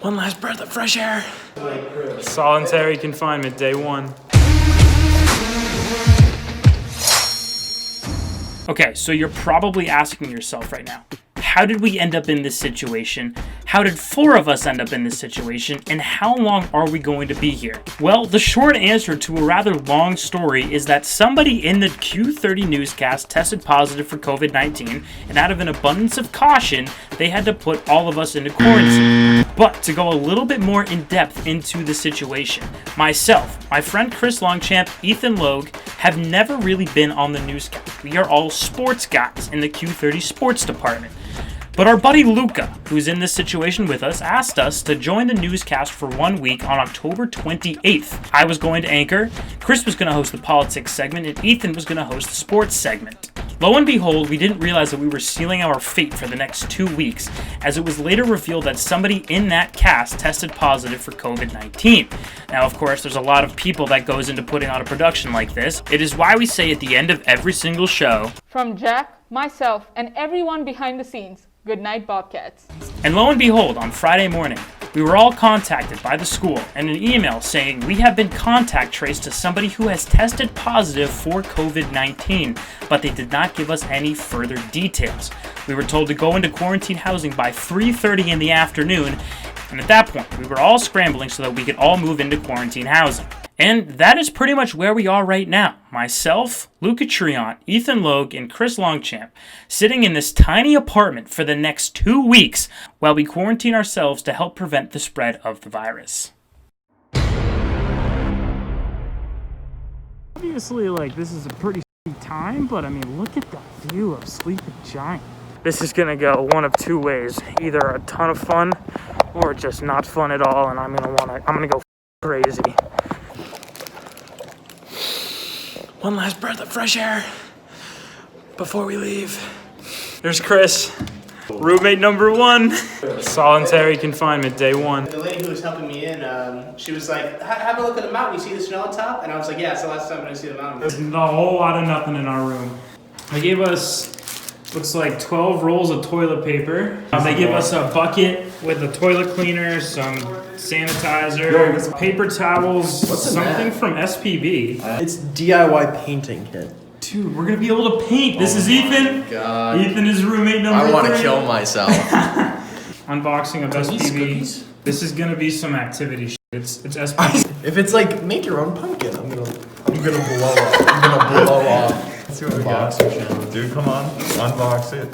One last breath of fresh air. Solitary confinement, day one. Okay, so you're probably asking yourself right now, how did we end up in this situation? How did 4 of us end up in this situation? And how long are we going to be here? Well, the short answer to a rather long story is that somebody in the Q30 newscast tested positive for COVID-19, and out of an abundance of caution, they had to put all of us into quarantine. But to go a little bit more in depth into the situation, myself, my friend Chris Longchamp, Ethan Logue, have never really been on the newscast. We are all sports guys in the Q30 sports department. But our buddy Luca, who's in this situation with us, asked us to join the newscast for 1 week on October 28th. I was going to anchor, Chris was going to host the politics segment, and Ethan was going to host the sports segment. Lo and behold, we didn't realize that we were sealing our fate for the next 2 weeks, as it was later revealed that somebody in that cast tested positive for COVID-19. Now, of course, there's a lot of people that goes into putting on a production like this. It is why we say at the end of every single show, from Jack, myself, and everyone behind the scenes, good night, Bobcats. And lo and behold, on Friday morning, we were all contacted by the school and an email saying we have been contact traced to somebody who has tested positive for COVID-19, but they did not give us any further details. We were told to go into quarantine housing by 3:30 in the afternoon, and at that point, we were all scrambling so that we could all move into quarantine housing. And that is pretty much where we are right now. Myself, Luca Triant, Ethan Logue, and Chris Longchamp sitting in this tiny apartment for the next 2 weeks while we quarantine ourselves to help prevent the spread of the virus. Obviously, this is a pretty time, but I mean, look at that view of Sleeping Giant. This is gonna go one of 2 ways. Either a ton of fun or just not fun at all, and I'm gonna go crazy. One last breath of fresh air before we leave. There's Chris, roommate number 1. Solitary confinement, day 1. The lady who was helping me in, she was like, have a look at the mountain. You see the snow on top? And I was like, yeah, it's the last time I see the mountain. There's a whole lot of nothing in our room. They gave us, looks like 12 rolls of toilet paper. They give us a bucket with a toilet cleaner, some sanitizer, paper towels, something from SPB. It's DIY painting kit. Dude, we're gonna be able to paint. This is Ethan. God. Ethan is roommate number 3. I want to kill myself. Unboxing of SPB. This is gonna be some activity shit. It's SPB. If it's like make your own pumpkin, I'm gonna blow up. I'm gonna blow off. Let's see what we got. Dude, come on, unbox it.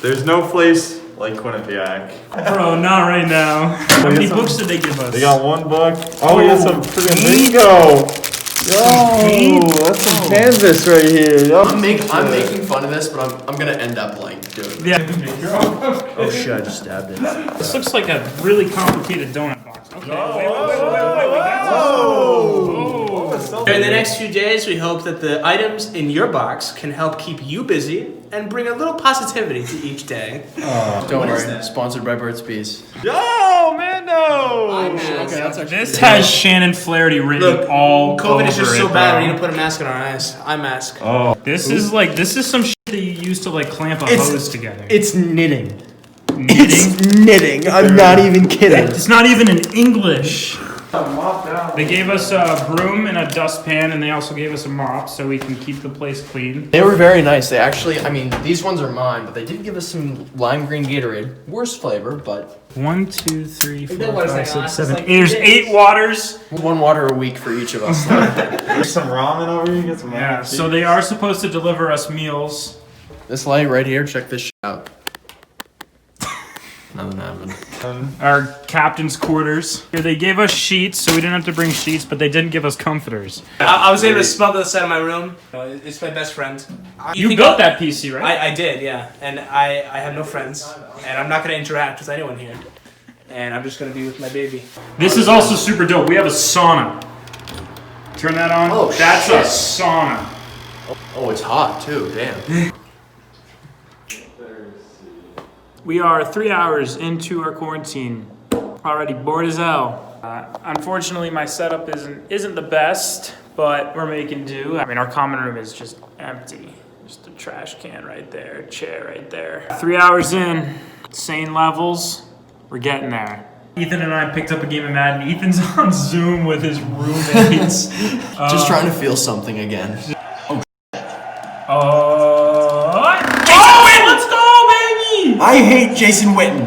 There's no place like Quinnipiac. Bro, not right now. How many books did they give us? They got 1 book. Oh, we got some freaking bingo. Yo, that's some canvas right here. Yo. I'm making fun of this, but I'm gonna end up doing it. Yeah. Oh shit, I just stabbed it. This looks like a really complicated donut box. Okay. In the next few days, we hope that the items in your box can help keep you busy and bring a little positivity to each day. Don't worry. Sponsored by Burt's Bees. Yo, Mando! Okay, that's actually This has Shannon Flaherty written all COVID over is just it, so bad. bro. We need to put a mask on our eyes. Eye mask. Oh. This is some shit that you use to clamp a hose together. It's knitting. Knitting? It's knitting. I'm not even kidding. It's not even in English. They gave us a broom and a dustpan, and they also gave us a mop so we can keep the place clean. They were very nice. They actually, these ones are mine, but they did give us some lime green Gatorade. Worst flavor, but 1, 2, 3, 4, what it's 5, like, 6, it's 7. like There's 8 waters. 1 water a week for each of us. There's some ramen over here. Get some ramen. Yeah, so they are supposed to deliver us meals. This light right here, check this shit out. Nothing happened. Our captain's quarters. Here, they gave us sheets, so we didn't have to bring sheets, but they didn't give us comforters. I was able to smuggle this out of my room. It's my best friend. You built that PC, right? I did, yeah. And I have no friends, and I'm not going to interact with anyone here. And I'm just going to be with my baby. This is also super dope. We have a sauna. Turn that on. Oh, That's shit. a sauna. Oh, it's hot too, damn. We are 3 hours into our quarantine. Already bored as hell. Unfortunately, my setup isn't the best, but we're making do. I mean, our common room is just empty. Just a trash can right there, a chair right there. 3 hours in, Sane levels, we're getting there. Ethan and I picked up a game of Madden. Ethan's on Zoom with his roommates. Just trying to feel something again. Let's go, baby! I hate Jason Witten.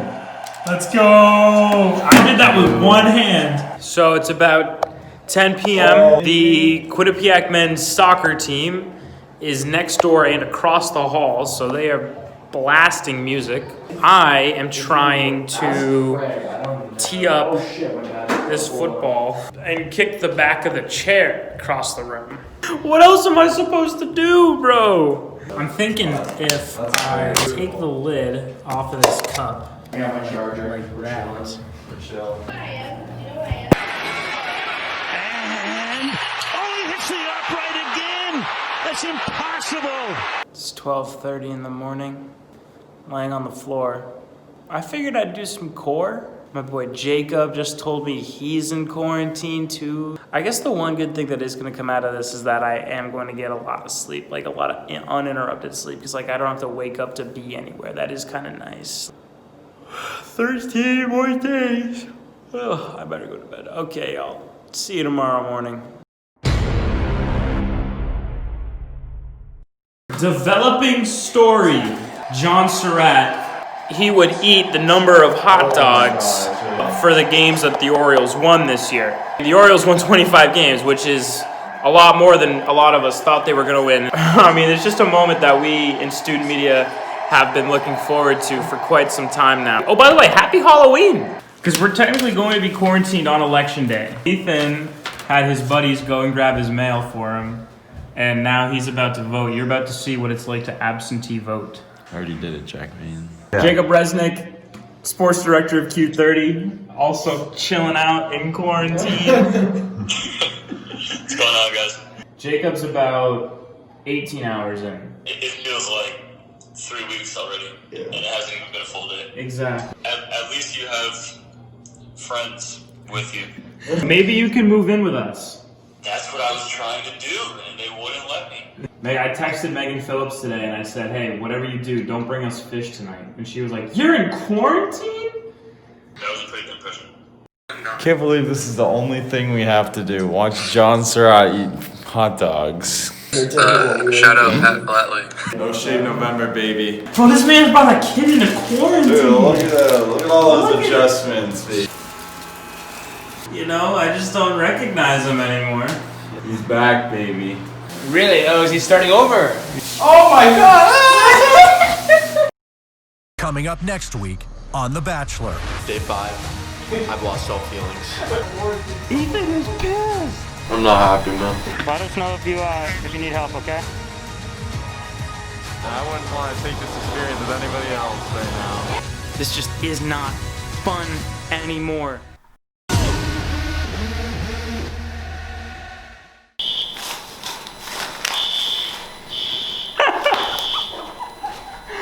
Let's go! I did that with one hand. So it's about 10 p.m. The Quinnipiac men's soccer team is next door and across the hall, so they are blasting music. I am trying to tee up this football and kick the back of the chair across the room. What else am I supposed to do, bro? I'm thinking if I take the lid off of this cup, I got my charger. like that. He hits the upright again. That's impossible. It's 12:30 in the morning, laying on the floor. I figured I'd do some core. My boy Jacob just told me he's in quarantine too. I guess the one good thing that is gonna come out of this is that I am going to get a lot of sleep, like a lot of uninterrupted sleep, because like I don't have to wake up to be anywhere. That is kind of nice. 13 more days. Oh, I better go to bed. Okay, I'll see you tomorrow morning. Developing story. John Surratt. He would eat the number of hot dogs for the games that the Orioles won this year. The Orioles won 25 games, which is a lot more than a lot of us thought they were going to win. I mean, it's just a moment that we in student media have been looking forward to for quite some time now. Oh, by the way, happy Halloween! Because we're technically going to be quarantined on Election Day. Ethan had his buddies go and grab his mail for him, and now he's about to vote. You're about to see what it's like to absentee vote. I already did it, Jack, man. Jacob Resnick, sports director of Q30, also chilling out in quarantine. What's going on, guys? Jacob's about 18 hours in. It feels like 3 weeks already, and it hasn't even been a full day. Exactly. At least you have friends with you. Maybe you can move in with us. That's what I was trying to do, and they wouldn't let me. I texted Megan Phillips today and I said, hey, whatever you do, don't bring us fish tonight. And she was like, you're in quarantine? That was a pretty good impression. Can't believe this is the only thing we have to do. Watch John Surratt eat hot dogs. Shout out Pat Flatley. No Shave November, baby. Bro, this man's brought a kid into quarantine. Dude, look at that. Look at all those adjustments, baby. You know, I just don't recognize him anymore. He's back, baby. Really? Oh, is he starting over? Oh my god! Coming up next week on The Bachelor. Day 5. I've lost all feelings. Ethan is pissed. I'm not happy, man. Let us know if you need help, okay? I wouldn't want to take this experience with anybody else right now. This just is not fun anymore.